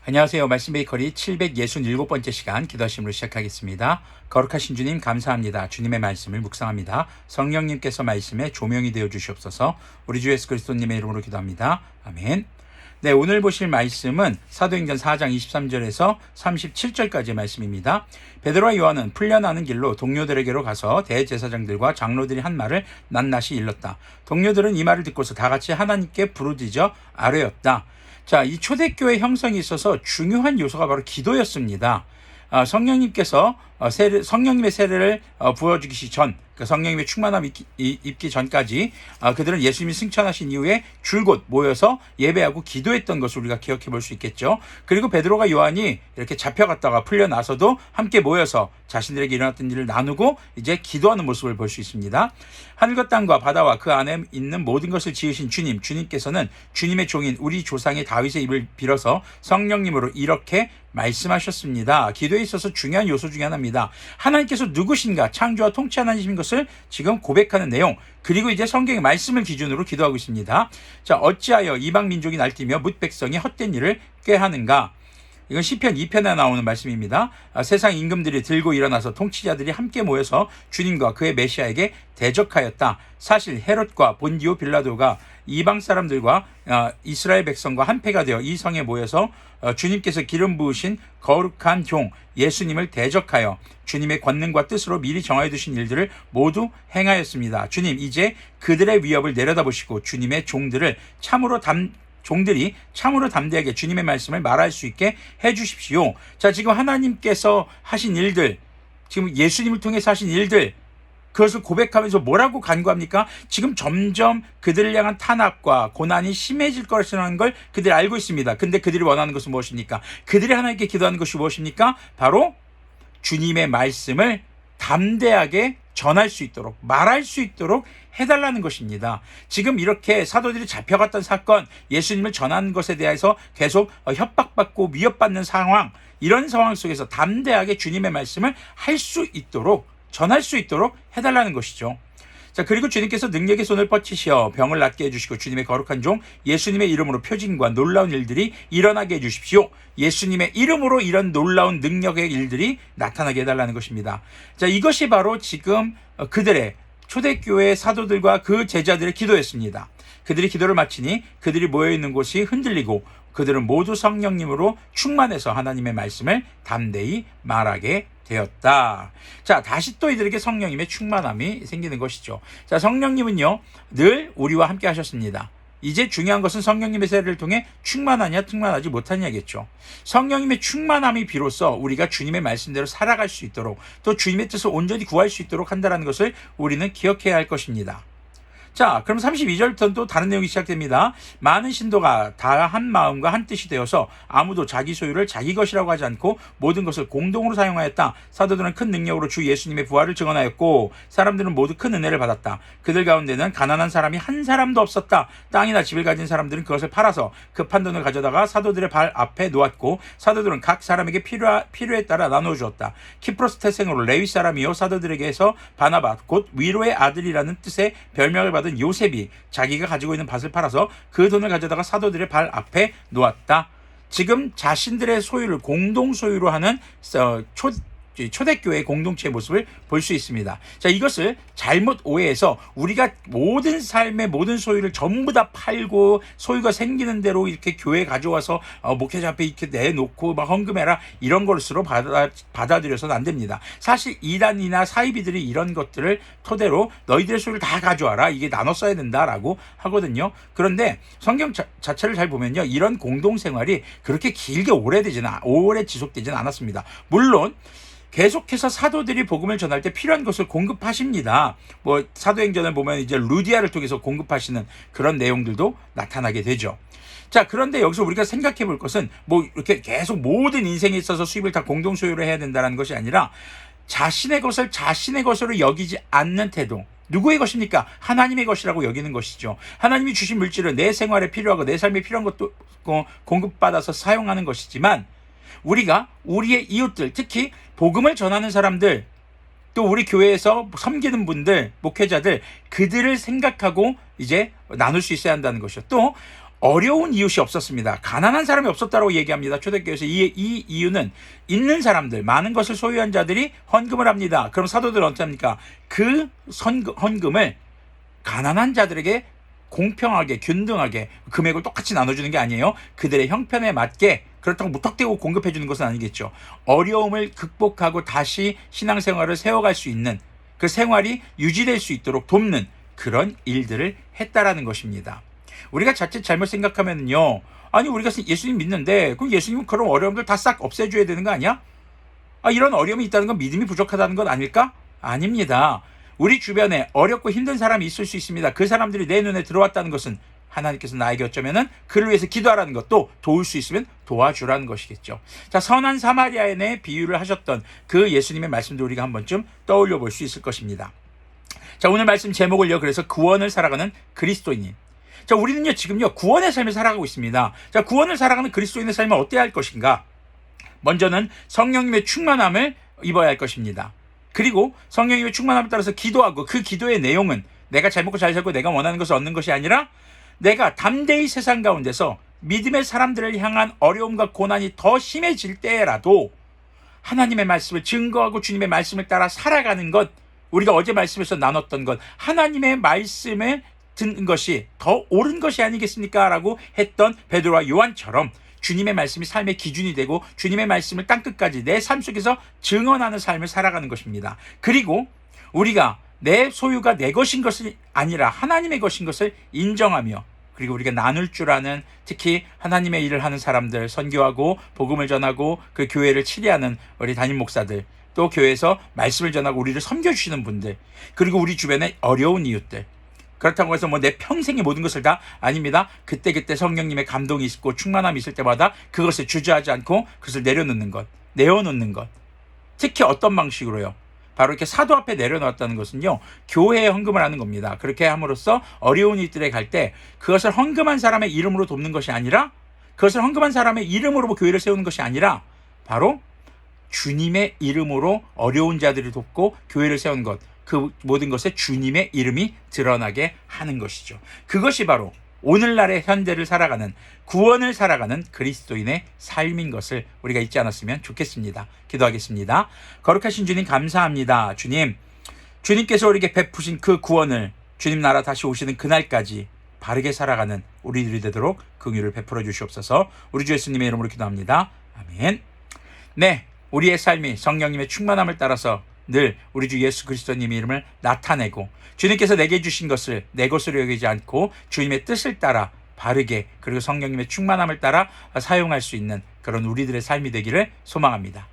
안녕하세요. 말씀 베이커리 767번째 시간 기도하심으로 시작하겠습니다. 거룩하신 주님 감사합니다. 주님의 말씀을 묵상합니다. 성령님께서 말씀에 조명이 되어 주시옵소서. 우리 주 예수 그리스도님의 이름으로 기도합니다. 아멘. 네, 오늘 보실 말씀은 사도행전 4장 23절에서 37절까지의 말씀입니다. 베드로와 요한은 풀려나는 길로 동료들에게로 가서 대제사장들과 장로들이 한 말을 낱낱이 일렀다. 동료들은 이 말을 듣고서 다 같이 하나님께 부르짖어 아뢰었다. 자, 이 초대교회 형성에 있어서 중요한 요소가 바로 기도였습니다. 성령님께서 성령님의 세례를 부어주기 전, 성령님의 충만함 입기 전까지 그들은 예수님이 승천하신 이후에 줄곧 모여서 예배하고 기도했던 것을 우리가 기억해 볼 수 있겠죠. 그리고 베드로가 요한이 이렇게 잡혀갔다가 풀려나서도 함께 모여서 자신들에게 일어났던 일을 나누고 이제 기도하는 모습을 볼 수 있습니다. 하늘과 땅과 바다와 그 안에 있는 모든 것을 지으신 주님께서는 주님의 종인 우리 조상의 다윗의 입을 빌어서 성령님으로 이렇게 말씀하셨습니다. 기도에 있어서 중요한 요소 중에 하나입니다. 하나님께서 누구신가, 창조와 통치하는 하나님이신 것을 지금 고백하는 내용, 그리고 이제 성경의 말씀을 기준으로 기도하고 있습니다. 자, 어찌하여 이방 민족이 날뛰며 뭇 백성이 헛된 일을 꾀하는가? 이건 시편 2편에 나오는 말씀입니다. 세상 임금들이 들고 일어나서 통치자들이 함께 모여서 주님과 그의 메시아에게 대적하였다. 사실 헤롯과 본디오 빌라도가 이방 사람들과 이스라엘 백성과 한패가 되어 이 성에 모여서 주님께서 기름 부으신 거룩한 종 예수님을 대적하여 주님의 권능과 뜻으로 미리 정하여 두신 일들을 모두 행하였습니다. 주님, 이제 그들의 위협을 내려다보시고 주님의 종들이 참으로 담대하게 주님의 말씀을 말할 수 있게 해주십시오. 자, 지금 하나님께서 하신 일들, 지금 예수님을 통해서 하신 일들, 그것을 고백하면서 뭐라고 간구합니까? 지금 점점 그들을 향한 탄압과 고난이 심해질 것이라는 걸 그들이 알고 있습니다. 근데 그들이 원하는 것은 무엇입니까? 그들이 하나님께 기도하는 것이 무엇입니까? 바로 주님의 말씀을 담대하게 전할 수 있도록, 말할 수 있도록 해달라는 것입니다. 지금 이렇게 사도들이 잡혀갔던 사건, 예수님을 전하는 것에 대해서 계속 협박받고 위협받는 상황, 이런 상황 속에서 담대하게 주님의 말씀을 할 수 있도록, 전할 수 있도록 해달라는 것이죠. 자, 그리고 주님께서 능력의 손을 뻗치시어 병을 낫게 해주시고 주님의 거룩한 종 예수님의 이름으로 표징과 놀라운 일들이 일어나게 해주십시오. 예수님의 이름으로 이런 놀라운 능력의 일들이 나타나게 해달라는 것입니다. 자, 이것이 바로 지금 그들의 초대교회 사도들과 그 제자들의 기도였습니다. 그들이 기도를 마치니 그들이 모여있는 곳이 흔들리고 그들은 모두 성령님으로 충만해서 하나님의 말씀을 담대히 말하게 되었다. 자, 다시 또 이들에게 성령님의 충만함이 생기는 것이죠. 자, 성령님은요, 늘 우리와 함께 하셨습니다. 이제 중요한 것은 성령님의 세례를 통해 충만하냐 충만하지 못하냐겠죠. 성령님의 충만함이 비로소 우리가 주님의 말씀대로 살아갈 수 있도록, 또 주님의 뜻을 온전히 구할 수 있도록 한다는 것을 우리는 기억해야 할 것입니다. 자, 그럼 32절부터는 또 다른 내용이 시작됩니다. 많은 신도가 다 한 마음과 한 뜻이 되어서 아무도 자기 소유를 자기 것이라고 하지 않고 모든 것을 공동으로 사용하였다. 사도들은 큰 능력으로 주 예수님의 부활을 증언하였고 사람들은 모두 큰 은혜를 받았다. 그들 가운데는 가난한 사람이 한 사람도 없었다. 땅이나 집을 가진 사람들은 그것을 팔아서 급한 돈을 가져다가 사도들의 발 앞에 놓았고 사도들은 각 사람에게 필요에 따라 나누어 주었다. 키프로스 태생으로 레위 사람이요 사도들에게서 바나바 곧 위로의 아들이라는 뜻의 별명을 받은 요셉이 자기가 가지고 있는 밭을 팔아서 그 돈을 가져다가 사도들의 발 앞에 놓았다. 지금 자신들의 소유를 공동 소유로 하는 초대교회의 공동체의 모습을 볼 수 있습니다. 자, 이것을 잘못 오해해서 우리가 모든 삶의 모든 소유를 전부 다 팔고 소유가 생기는 대로 이렇게 교회에 가져와서 목회자 앞에 이렇게 내놓고 막 헌금해라, 이런 것으로 받아들여서는 안 됩니다. 사실 이단이나 사이비들이 이런 것들을 토대로 너희들의 소유를 다 가져와라, 이게 나눠 써야 된다라고 하거든요. 그런데 성경 자체를 잘 보면요, 이런 공동생활이 그렇게 길게 오래 지속되지는 않았습니다. 물론 계속해서 사도들이 복음을 전할 때 필요한 것을 공급하십니다. 사도행전을 보면 이제 루디아를 통해서 공급하시는 그런 내용들도 나타나게 되죠. 자, 그런데 여기서 우리가 생각해 볼 것은 이렇게 계속 모든 인생에 있어서 수입을 다 공동 소유로 해야 된다는 것이 아니라 자신의 것을 자신의 것으로 여기지 않는 태도. 누구의 것입니까? 하나님의 것이라고 여기는 것이죠. 하나님이 주신 물질을 내 생활에 필요하고 내 삶에 필요한 것도 공급받아서 사용하는 것이지만 우리가 우리의 이웃들, 특히 복음을 전하는 사람들, 또 우리 교회에서 섬기는 분들, 목회자들, 그들을 생각하고 이제 나눌 수 있어야 한다는 것이죠. 또 어려운 이웃이 없었습니다. 가난한 사람이 없었다고 얘기합니다. 초대교회에서 이 이유는 있는 사람들, 많은 것을 소유한 자들이 헌금을 합니다. 그럼 사도들은 어떻게 합니까? 그 헌금을 가난한 자들에게 공평하게, 균등하게 금액을 똑같이 나눠주는 게 아니에요. 그들의 형편에 맞게, 그렇다고 무턱대고 공급해 주는 것은 아니겠죠. 어려움을 극복하고 다시 신앙생활을 세워갈 수 있는, 그 생활이 유지될 수 있도록 돕는 그런 일들을 했다라는 것입니다. 우리가 자칫 잘못 생각하면요, 아니 우리가 예수님 믿는데 그럼 예수님은 그런 어려움들 다 싹 없애줘야 되는 거 아니야? 이런 어려움이 있다는 건 믿음이 부족하다는 건 아닐까? 아닙니다. 우리 주변에 어렵고 힘든 사람이 있을 수 있습니다. 그 사람들이 내 눈에 들어왔다는 것은 하나님께서 나에게 어쩌면은 그를 위해서 기도하라는 것도, 도울 수 있으면 도와주라는 것이겠죠. 자, 선한 사마리아인의 비유를 하셨던 그 예수님의 말씀도 우리가 한 번쯤 떠올려 볼 수 있을 것입니다. 자, 오늘 말씀 제목을요, 그래서 구원을 살아가는 그리스도인인. 자, 우리는요 지금요 구원의 삶을 살아가고 있습니다. 자, 구원을 살아가는 그리스도인의 삶을 어때야 할 것인가? 먼저는 성령님의 충만함을 입어야 할 것입니다. 그리고 성령님의 충만함에 따라서 기도하고, 그 기도의 내용은 내가 잘 먹고 잘 살고 내가 원하는 것을 얻는 것이 아니라 내가 담대히 세상 가운데서 믿음의 사람들을 향한 어려움과 고난이 더 심해질 때라도 하나님의 말씀을 증거하고 주님의 말씀을 따라 살아가는 것, 우리가 어제 말씀에서 나눴던 것, 하나님의 말씀을 듣는 것이 더 옳은 것이 아니겠습니까? 라고 했던 베드로와 요한처럼 주님의 말씀이 삶의 기준이 되고 주님의 말씀을 땅끝까지 내 삶 속에서 증언하는 삶을 살아가는 것입니다. 그리고 우리가 내 소유가 내 것인 것이 아니라 하나님의 것인 것을 인정하며, 그리고 우리가 나눌 줄 아는, 특히 하나님의 일을 하는 사람들, 선교하고 복음을 전하고 그 교회를 치리하는 우리 담임 목사들, 또 교회에서 말씀을 전하고 우리를 섬겨주시는 분들, 그리고 우리 주변에 어려운 이웃들, 그렇다고 해서 내 평생의 모든 것을 다 아닙니다. 그때그때 성령님의 감동이 있고 충만함이 있을 때마다 그것을 주저하지 않고 그것을 내려놓는 것, 내어놓는 것. 특히 어떤 방식으로요? 바로 이렇게 사도 앞에 내려놓았다는 것은요, 교회에 헌금을 하는 겁니다. 그렇게 함으로써 어려운 이들에 갈 때 그것을 헌금한 사람의 이름으로 돕는 것이 아니라, 그것을 헌금한 사람의 이름으로 교회를 세우는 것이 아니라 바로 주님의 이름으로 어려운 자들을 돕고 교회를 세우는 것, 그 모든 것에 주님의 이름이 드러나게 하는 것이죠. 그것이 바로 오늘날의 현대를 살아가는, 구원을 살아가는 그리스도인의 삶인 것을 우리가 잊지 않았으면 좋겠습니다. 기도하겠습니다. 거룩하신 주님, 감사합니다. 주님께서 우리에게 베푸신 그 구원을 주님 나라 다시 오시는 그날까지 바르게 살아가는 우리들이 되도록 긍휼을 베풀어 주시옵소서. 우리 주 예수님의 이름으로 기도합니다. 아멘. 네, 우리의 삶이 성령님의 충만함을 따라서 늘 우리 주 예수 그리스도님의 이름을 나타내고, 주님께서 내게 주신 것을 내 것으로 여기지 않고 주님의 뜻을 따라 바르게, 그리고 성령님의 충만함을 따라 사용할 수 있는 그런 우리들의 삶이 되기를 소망합니다.